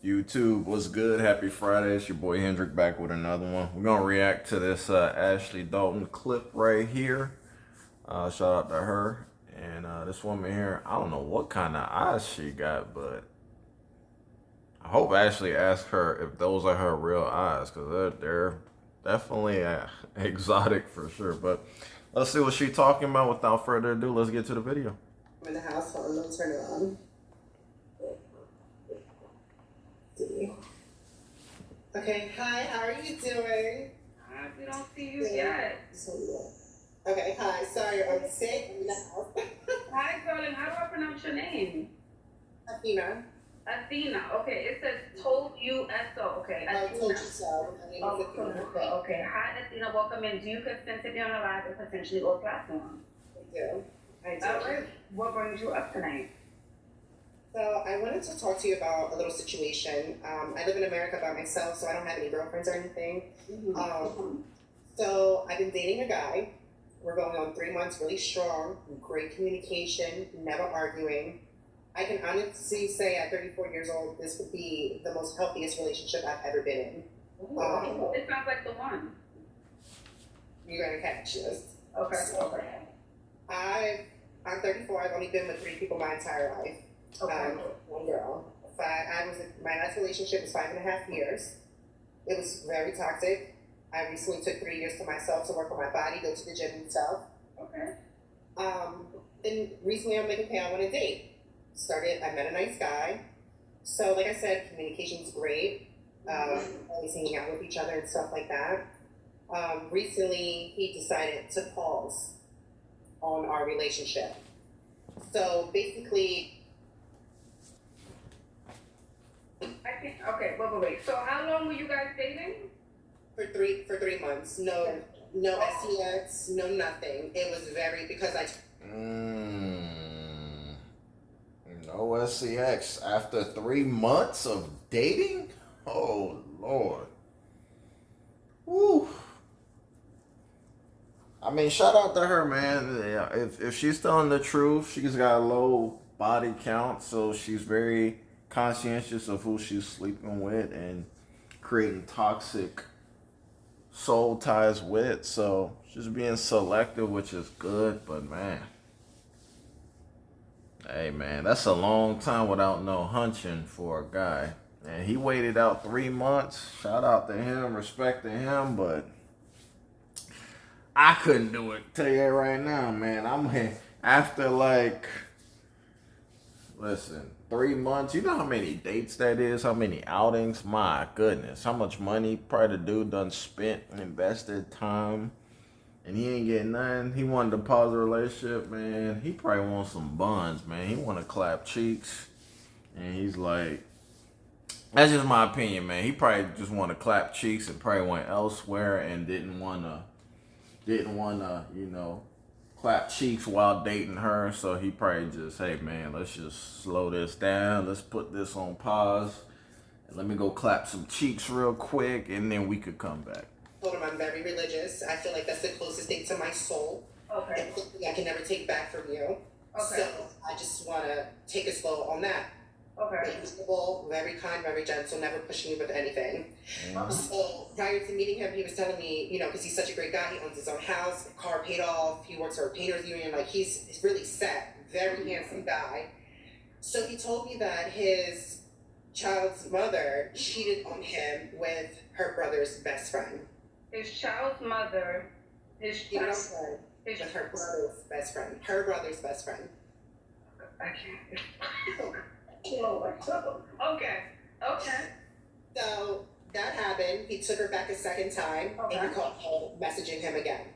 YouTube, what's good? Happy Friday. It's your boy Hendrick back with another one. We're going to react to this Ashley Dalton clip right here. Shout out to her. And this woman here, I don't know what kind of eyes she got, but I hope Ashley asked her if those are her real eyes because they're definitely exotic for sure. But let's see what she's talking about. Without further ado, let's get to the video. I'm in the house. Hold on, let me turn it on. See. Okay, hi, how are you doing? We don't see you yet. So, yeah. Okay, hi, sorry, I'm sick in the house. Hi, darling. How do I pronounce your name? Athena. Athena. Okay, it says told you so. Okay, I Athena. told you so. My name is Athena. Okay. Hi, Athena. Welcome in. Do you consent to be on a live or potentially or platform? I do. I do. All right. What brings you up tonight? So I wanted to talk to you about a little situation. I live in America by myself, so I don't have any girlfriends or anything. So I've been dating a guy. We're going on 3 months, really strong, great communication, never arguing. I can honestly say at 34 years old, this would be the most healthiest relationship I've ever been in. It sounds like the one. You're gonna catch this. Okay. So, I'm 34. I've only been with 3 people my entire life. Okay. One girl. My last relationship was 5.5 years. It was very toxic. I recently took 3 years to myself to work on my body, go to the gym and stuff. Okay. Then recently I'm like, okay, I want to date. I met a nice guy. So like I said, communication's great. Always hanging out with each other and stuff like that. Recently he decided to pause on our relationship. So basically, Okay, wait. So how long were you guys dating? for 3 months, no sex, no nothing. It was very because No SCX after 3 months of dating? Oh Lord. Woo. I mean, shout out to her, man. Yeah, if she's telling the truth, she's got a low body count, so she's very conscientious of who she's sleeping with and creating toxic soul ties with. So she's being selective, which is good, but man. Hey man, that's a long time without no hunching for a guy. And he waited out 3 months. Shout out to him, respect to him, but I couldn't do it. Tell you that right now, man. After listen, 3 months. You know how many dates that is? How many outings? My goodness, how much money probably the dude done spent, invested time, and he ain't getting nothing. He wanted to pause the relationship, man. He probably wants some buns, man. He want to clap cheeks, and he's like, that's just my opinion, man. He probably just want to clap cheeks and probably went elsewhere and didn't wanna, clap cheeks while dating her. So he probably just, hey man, let's just slow this down. Let's put this on pause. And let me go clap some cheeks real quick, and then we could come back. told him I'm very religious. I feel like that's the closest thing to my soul. Okay. And something I can never take back from you. Okay. So I just want to take it slow on that. Okay. Reasonable, very kind, very gentle, never pushing me with anything. So prior to meeting him, he was telling me, because he's such a great guy, he owns his own house, car paid off, he works for a painters union, like he's really set, very handsome guy. So he told me that his child's mother cheated on him with her brother's best friend. His child's mother, With her brother's best friend. Her brother's best friend. I can't. Lord. Okay. So that happened. He took her back a second time, and he called her, messaging him again.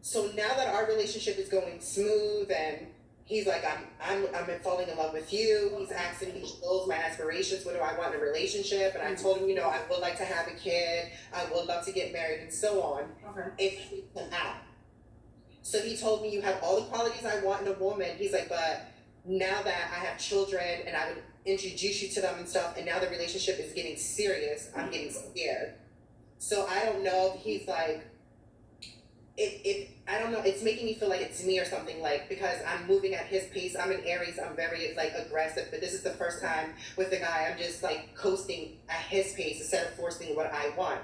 So now that our relationship is going smooth, and he's like, I'm falling in love with you. He's asking me goals, my aspirations. What do I want in a relationship? And I told him, I would like to have a kid. I would love to get married, and so on. Okay. If he come out. So he told me, you have all the qualities I want in a woman. He's like, but now that I have children and I would introduce you to them and stuff, and now the relationship is getting serious, I'm getting scared. So I don't know if he's like it I don't know, it's making me feel like it's me or something, like, because I'm moving at his pace. I'm in Aries, I'm very like aggressive, but this is the first time with the guy I'm just like coasting at his pace instead of forcing what I want.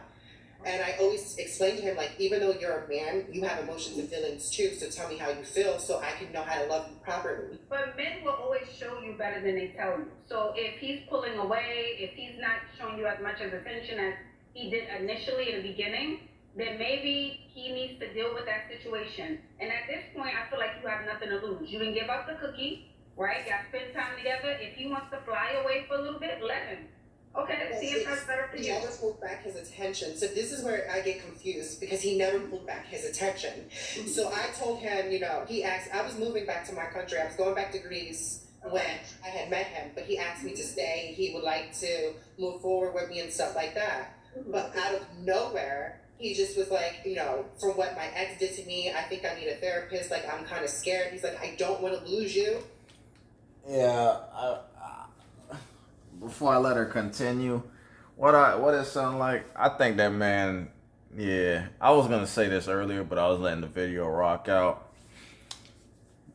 And I always explain to him, like, even though you're a man, you have emotions and feelings too, so tell me how you feel so I can know how to love you properly. But men will always show you better than they tell you. So if he's pulling away, if he's not showing you as much as attention as he did initially in the beginning, then maybe he needs to deal with that situation. And at this point, I feel like you have nothing to lose. You can give up the cookie, right? You got to spend time together. If he wants to fly away for a little bit, let him. Okay, Well, see if that's better for he you. never pulled back his attention. So this is where I get confused because he never pulled back his attention. So I told him, he asked, I was moving back to my country. I was going back to Greece when I had met him, but he asked me to stay. He would like to move forward with me and stuff like that. But out of nowhere, he just was like, from what my ex did to me, I think I need a therapist. Like, I'm kind of scared. He's like, I don't want to lose you. Yeah, before I let her continue, what it sound like? I think that man. Yeah, I was gonna say this earlier, but I was letting the video rock out.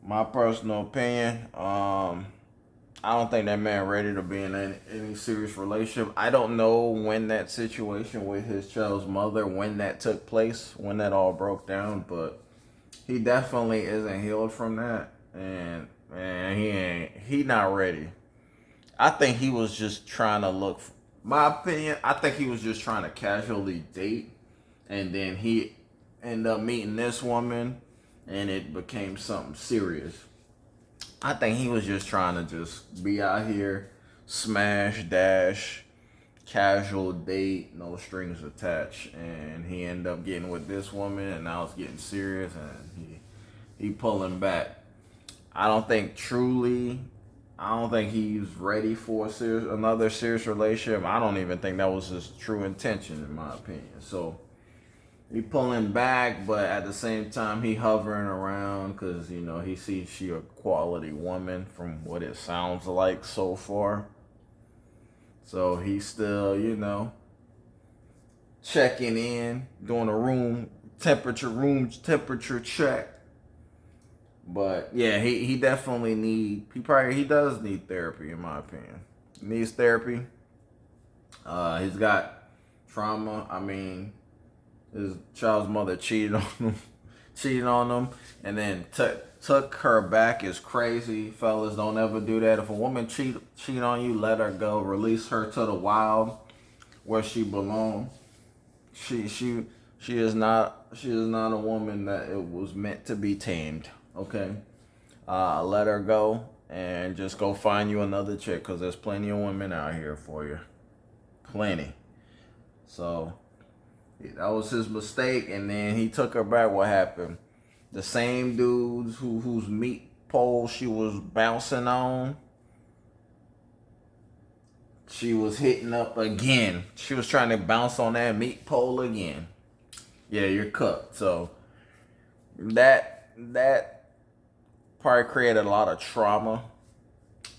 My personal opinion. I don't think that man ready to be in any serious relationship. I don't know when that situation with his child's mother, when that took place, when that all broke down, but he definitely isn't healed from that, and man, he not ready. I think he was just trying to look. My opinion, I think he was just trying to casually date, and then he ended up meeting this woman, and it became something serious. I think he was just trying to just be out here, smash, dash, casual date, no strings attached, and he ended up getting with this woman, and now it's getting serious, and he pulling back. I don't think truly. I don't think he's ready for another serious relationship. I don't even think that was his true intention, in my opinion. So he pulling back, but at the same time he hovering around because he sees she a quality woman from what it sounds like so far. So he's still checking in, doing a room temperature check. But yeah, he definitely he does need therapy, in my opinion. He needs therapy. He's got trauma. I mean, his child's mother cheated on him, and then took her back is crazy. Fellas, don't ever do that. If a woman cheat on you, let her go. Release her to the wild where she belongs. She is not a woman that it was meant to be tamed. Okay, let her go and just go find you another chick because there's plenty of women out here for you, plenty. So that was his mistake, and then he took her back. What happened? The same dudes whose meat pole she was bouncing on, she was hitting up again. She was trying to bounce on that meat pole again. Yeah, you're cooked. So that probably created a lot of trauma,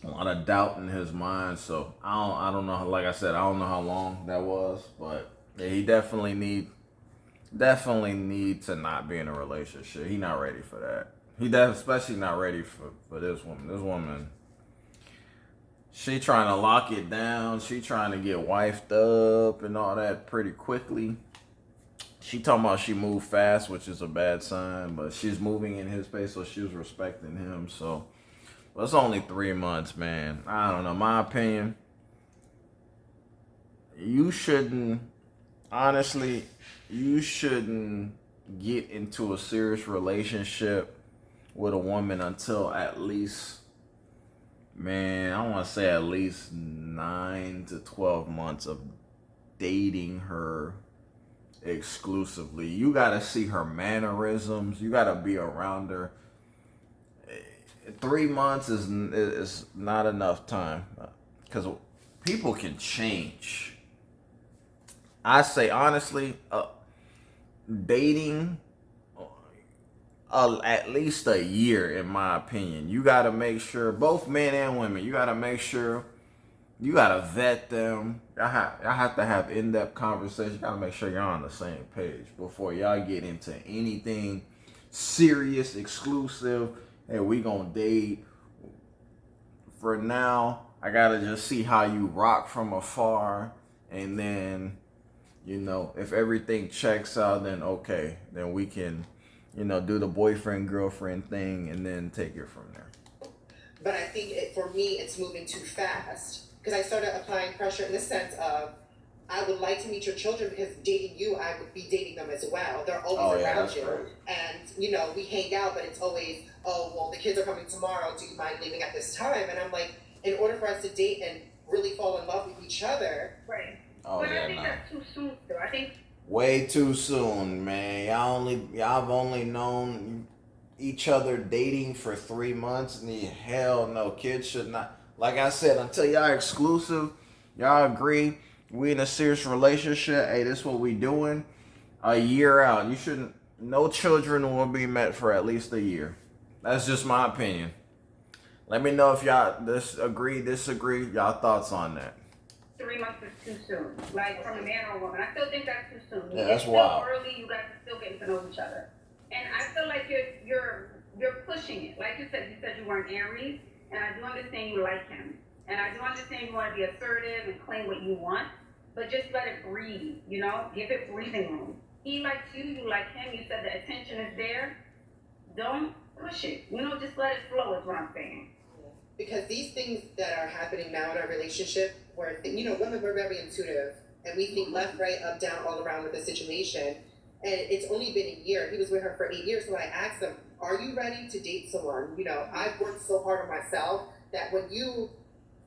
a lot of doubt in his mind. So I don't know. Like I said, I don't know how long that was, but yeah, he definitely need to not be in a relationship. He not ready for that. Especially not ready for this woman. This woman, she trying to lock it down. She trying to get wifed up and all that pretty quickly. She talking about she moved fast, which is a bad sign, but she's moving in his pace, so she was respecting him. So, well, it's only 3 months, man. I don't know. My opinion, honestly, you shouldn't get into a serious relationship with a woman until at least, man, I want to say at least 9 to 12 months of dating her exclusively. You gotta see her mannerisms. You gotta be around her. 3 months is not enough time because people can change. I say honestly, dating at least a year, in my opinion. You gotta make sure, both men and women, you gotta make sure You gotta vet them. Y'all have to have in-depth conversation. You gotta make sure you're on the same page before y'all get into anything serious, exclusive. Hey, we gonna date. For now, I gotta just see how you rock from afar, and then, if everything checks out, then okay, then we can, do the boyfriend girlfriend thing, and then take it from there. But I think for me, it's moving too fast because I started applying pressure in the sense of I would like to meet your children because dating you, I would be dating them as well. They're always around you, Great. and we hang out, but it's always, oh well, the kids are coming tomorrow. Do you mind leaving at this time? And I'm like, in order for us to date and really fall in love with each other, Right. Oh But I yeah, think no. that's too soon still. I think Way too soon, man. Y'all have only known each other dating for 3 months. And hell no, kids should not. Like I said, until y'all exclusive, y'all agree we in a serious relationship. Hey, this what we doing. A year out, you shouldn't. No children will be met for at least a year. That's just my opinion. Let me know if y'all disagree. Y'all thoughts on that? 3 months is too soon. Like from a man or a woman, I still think that's too soon. Yeah, that's it's wild. still early. You guys are still getting to know each other, and I feel like you're pushing it. Like you said you were an Aries, and I do understand you like him, and I do understand you want to be assertive and claim what you want, but just let it breathe. Give it breathing room. He likes you. You like him. You said the attention is there. Don't push it. Just let it flow. Is what I'm saying. because these things that are happening now in our relationship, where women we're very intuitive and we think left, right, up, down, all around with the situation. And it's only been a year. He was with her for 8 years, so I asked him, "Are you ready to date someone?" I've worked so hard on myself that when you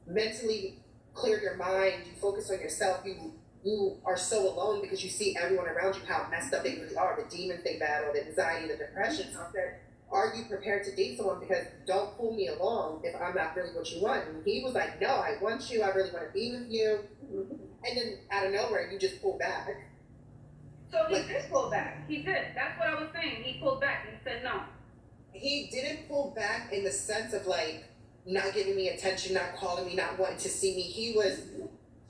mentally clear your mind, you focus on yourself, you are so alone because you see everyone around you how messed up they really are, the demons they battle, the anxiety, the depression. So I said, are you prepared to date someone? Because don't pull me along if I'm not really what you want. And he was like, no, I want you. I really want to be with you. And then out of nowhere, you just pull back. So he did pull back. He did. That's what I was saying. He pulled back. He said no. He didn't pull back in the sense of like not giving me attention, not calling me, not wanting to see me. He was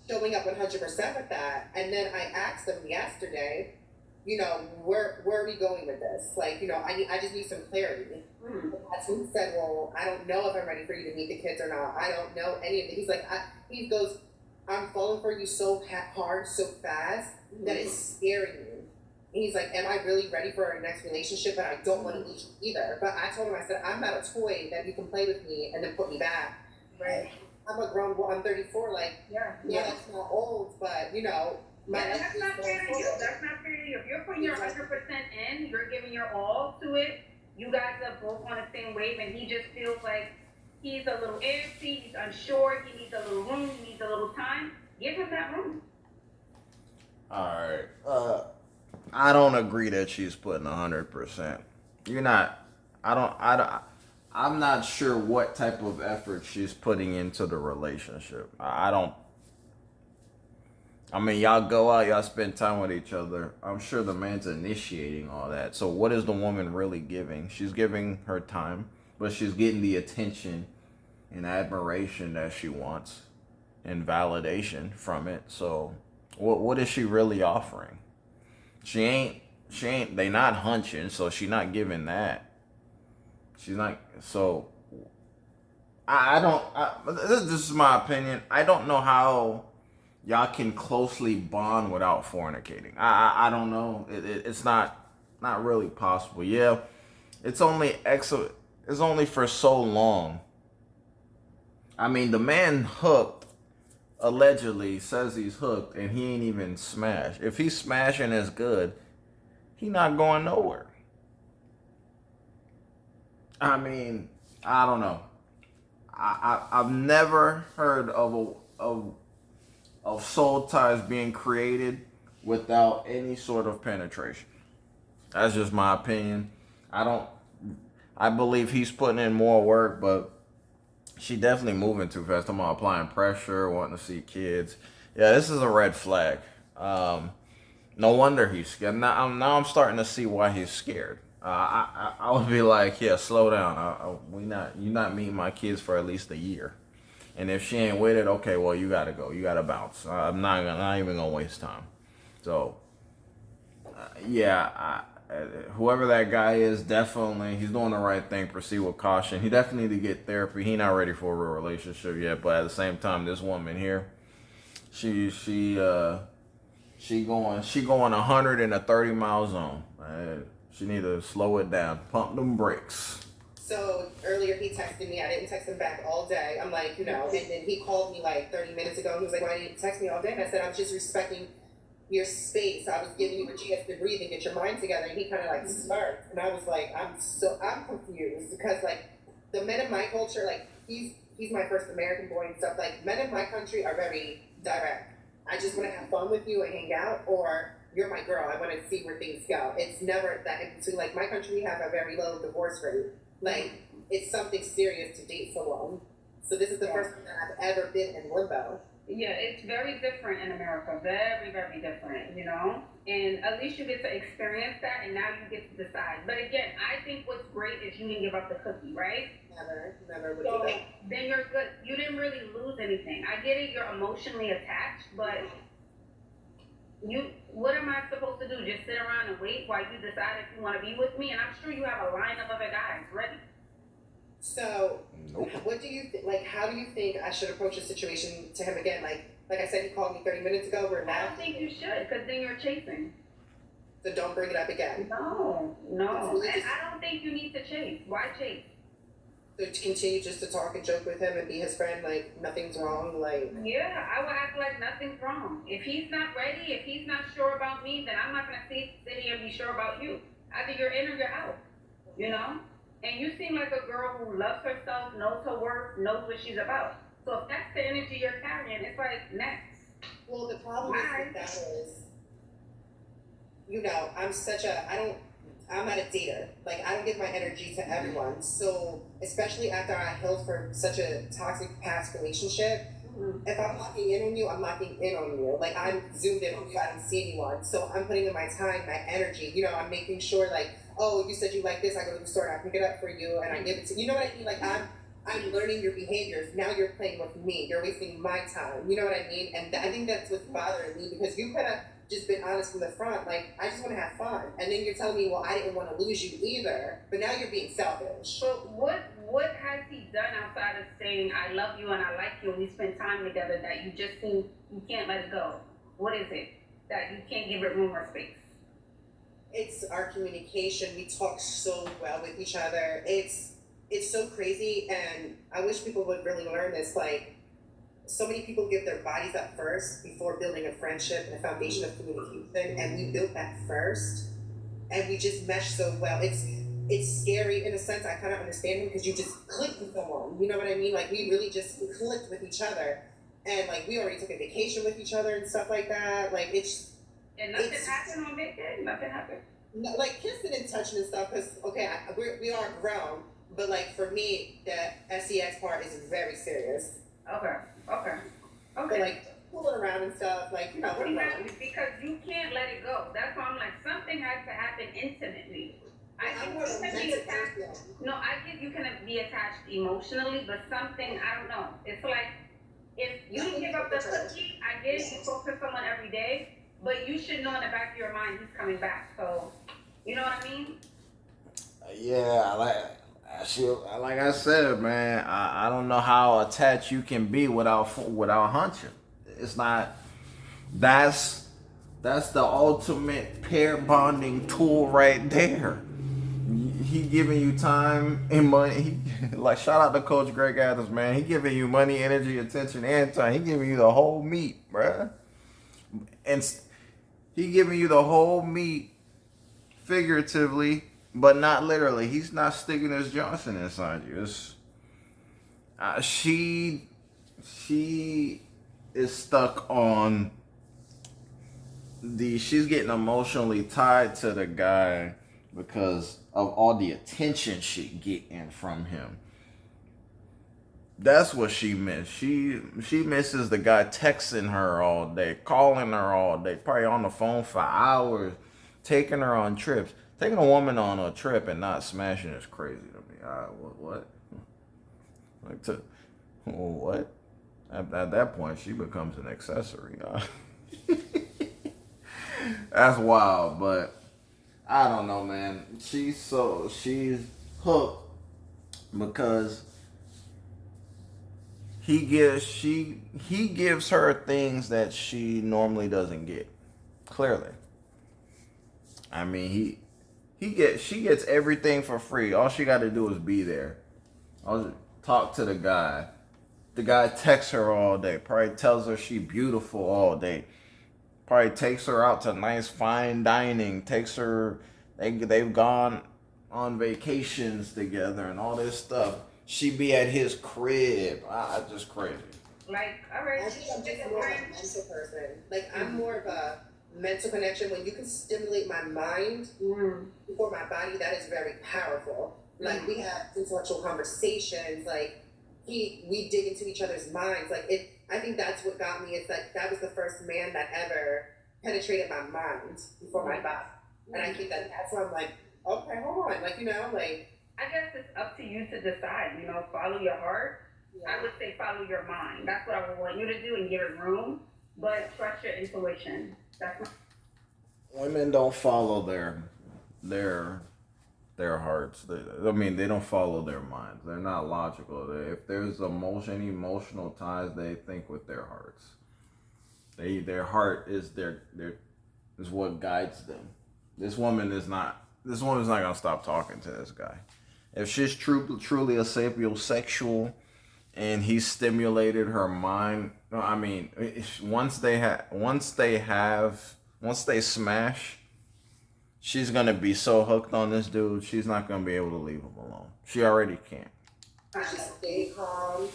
showing up 100% with that. And then I asked him yesterday, where are we going with this? Like, I just need some clarity. That's when he said, well, I don't know if I'm ready for you to meet the kids or not. I don't know any of it. He's like, he goes, I'm falling for you so hard, so fast that it's scaring me. And he's like, am I really ready for our next relationship? But I don't want to leave you either. But I told him, I said, I'm not a toy that you can play with me and then put me back. Right. I'm a grown woman. I'm 34. Like, Yeah. that's not old, but that's not fair to you. That's not fair to you. If you're putting your 100% in, you're giving your all to it. You guys are both on the same wave, and he just feels like he's a little antsy, he's unsure, he needs a little room, he needs a little time. Give him that room. All right. I don't agree that she's putting 100%. You're not. I don't. I'm not sure what type of effort she's putting into the relationship. I don't. I mean, y'all go out, y'all spend time with each other. I'm sure the man's initiating all that. So, what is the woman really giving? She's giving her time, but she's getting the attention and admiration that she wants and validation from it. So, what is she really offering? She ain't. They not hunching, so she not giving that. She's not. So, I don't. This is my opinion. I don't know how y'all can closely bond without fornicating. I don't know. It's not really possible. Yeah, it's only It's only for so long. I mean, the man hooked. Allegedly says he's hooked, and he ain't even smashed. If he's smashing as good, he not going nowhere. I mean, I don't know. I've never heard of soul ties being created without any sort of penetration. That's just my opinion. I believe he's putting in more work, but she definitely moving too fast. I'm applying pressure, wanting to see kids. Yeah, this is a red flag. No wonder he's scared. Now I'm starting to see why he's scared. I would be like, yeah, slow down. You're not meeting my kids for at least a year. And if she ain't with it, okay, well, you gotta go. You gotta bounce. Not even gonna waste time. So, yeah, whoever that guy is, definitely, he's doing the right thing. Proceed with caution. He definitely need to get therapy. He not ready for a real relationship yet. But at the same time, this woman here, she going 130 mile zone. She need to slow it down. Pump them brakes. So earlier he texted me. I didn't text him back all day. I'm like, and then he called me like 30 minutes ago. He was like, why didn't you text me all day? And I said, I was just respecting your space. I was giving you a chance to breathe and get your mind together. And he kind of like smirked. And I was like, I'm confused because like the men in my culture, like he's my first American boy and stuff. Like men in my country are very direct. I just want to have fun with you and hang out, or you're my girl. I want to see where things go. It's never that in between. Like my country, we have a very low divorce rate. Like, it's something serious to date someone. So this is the first time that I've ever been in limbo. Yeah, it's very different in America. Very, very different, And at least you get to experience that, and now you get to decide. But again, I think what's great is you didn't give up the cookie, right? Never would So do that. then you're good. You didn't really lose anything. I get it, you're emotionally attached, but what am I supposed to do? Just sit around and wait while you decide if you want to be with me? And I'm sure you have a line of other guys ready. So, Nope. what do you like? How do you think I should approach the situation to him again? Like I said, he called me 30 minutes ago. We're I now. don't think you should, because then you're chasing. So don't bring it up again. No. And I don't think you need to chase. Why chase? So to continue just to talk and joke with him and be his friend, like nothing's wrong. Like Yeah, I would act like nothing's wrong. If he's not ready, if he's not sure about me, then I'm not gonna sit here and be sure about you. Either you're in or you're out. And you seem like a girl who loves herself, knows her worth, knows what she's about. So if that's the energy you're carrying, it's like next. well, the problem is with that is, I'm not a dater. Like, I don't give my energy to everyone. So, especially after I healed from such a toxic past relationship, if I'm locking in on you, I'm locking in on you. Like, I'm zoomed in on you. I don't see anyone. So, I'm putting in my time, my energy. I'm making sure, like, oh, you said you like this. I go to the store and I pick it up for you and I give it to you. You know what I mean? Like, I'm learning your behaviors. Now you're playing with me. You're wasting my time. You know what I mean? And I think that's what's bothering me because you could have just been honest from the front. Like, I just want to have fun. And then you're telling me, well, I didn't want to lose you either. But now you're being selfish. So what has he done outside of saying, I love you and I like you and we spend time together that you just think you can't let it go? What is it that you can't give it room or space? It's our communication. We talk so well with each other. It's so crazy, and I wish people would really learn this. Like, so many people give their bodies up first before building a friendship and a foundation of communication, and we built that first, and we just mesh so well. It's scary in a sense. I kind of understand him because you just click with someone. You know what I mean? Like, we really just clicked with each other, and like we already took a vacation with each other and stuff like that. Like And nothing happened on vacation? Nothing happened? No, like kissing and touching and stuff, because, okay, we are grown, but like for me, the sex part is very serious. Okay. But like pulling around and stuff, like, we're grown. Because you can't let it go. That's why I'm like, something has to happen intimately. I think you can be attached. No, I think you can be attached emotionally, but something, I don't know. It's like, if you didn't give up the cookie, I get it, you talk to someone every day, but you should know in the back of your mind he's coming back. So, you know what I mean? Yeah, like I said, man, I don't know how attached you can be without hunching. It's not. That's the ultimate pair bonding tool right there. He giving you time and money. Like, shout out to Coach Greg Adams, man. He giving you money, energy, attention, and time. He giving you the whole meat, bruh. And he giving you the whole meat figuratively, but not literally. He's not sticking his Johnson inside you. She is stuck on she's getting emotionally tied to the guy because of all the attention she getting from him. That's what she missed. She misses the guy texting her all day, calling her all day, probably on the phone for hours, taking her on trips. Taking a woman on a trip and not smashing is crazy to me. What? What? At that point, she becomes an accessory. That's wild, but I don't know, man. She's hooked because he gives her things that she normally doesn't get. Clearly, I mean she gets everything for free. All she got to do is be there. I'll talk to the guy. The guy texts her all day. Probably tells her she beautiful all day. Probably takes her out to nice fine dining. Takes her. They've gone on vacations together and all this stuff. She be at his crib. Just crazy. Like, all right. I think I'm just more of a mental person. Like, I'm more of a mental connection. When you can stimulate my mind before my body, that is very powerful. Like, we have intellectual conversations. Like, we dig into each other's minds. Like, I think that's what got me. It's like, that was the first man that ever penetrated my mind before my body. And I think that's why I'm like, okay, hold on. Like, you know, like. I guess it's up to you to decide, you know, follow your heart. Yeah. I would say follow your mind. That's what I would want you to do and give it room. But trust your intuition. That's Women don't follow their hearts. They don't follow their minds. They're not logical. If there's any emotional ties, they think with their hearts. Their heart is is what guides them. This woman's not gonna stop talking to this guy. If she's truly a sapiosexual and he stimulated her mind, no, I mean, once they smash, she's gonna be so hooked on this dude, she's not gonna be able to leave him alone. She already can't. Just stay calm,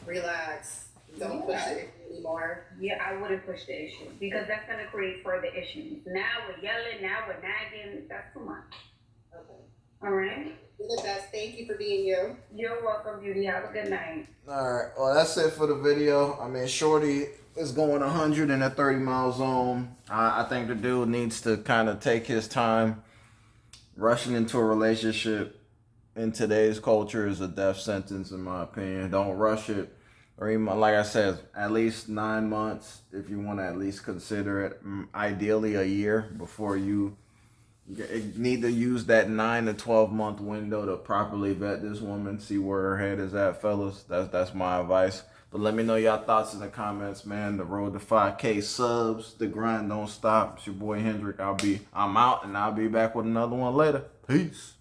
relax, don't push it anymore. Yeah, I wouldn't push the issue because that's gonna create further issues. Now we're yelling, now we're nagging. That's too much. Okay. All right. You're the best. Thank you for being you. You're welcome, beauty. Have a good night. All right. Well, that's it for the video. I mean, Shorty is going 100 in a 30-mile zone. I think the dude needs to kind of take his time. Rushing into a relationship in today's culture is a death sentence, in my opinion. Don't rush it. Or even, like I said, at least 9 months if you want to at least consider it. Ideally, a year before you need to use that 9 to 12 month window to properly vet this woman, see where her head is at, fellas. That's my advice. But let me know y'all thoughts in the comments, man. The road to 5K subs, the grind don't stop. It's your boy Hendrick. I'm out, and I'll be back with another one later. Peace.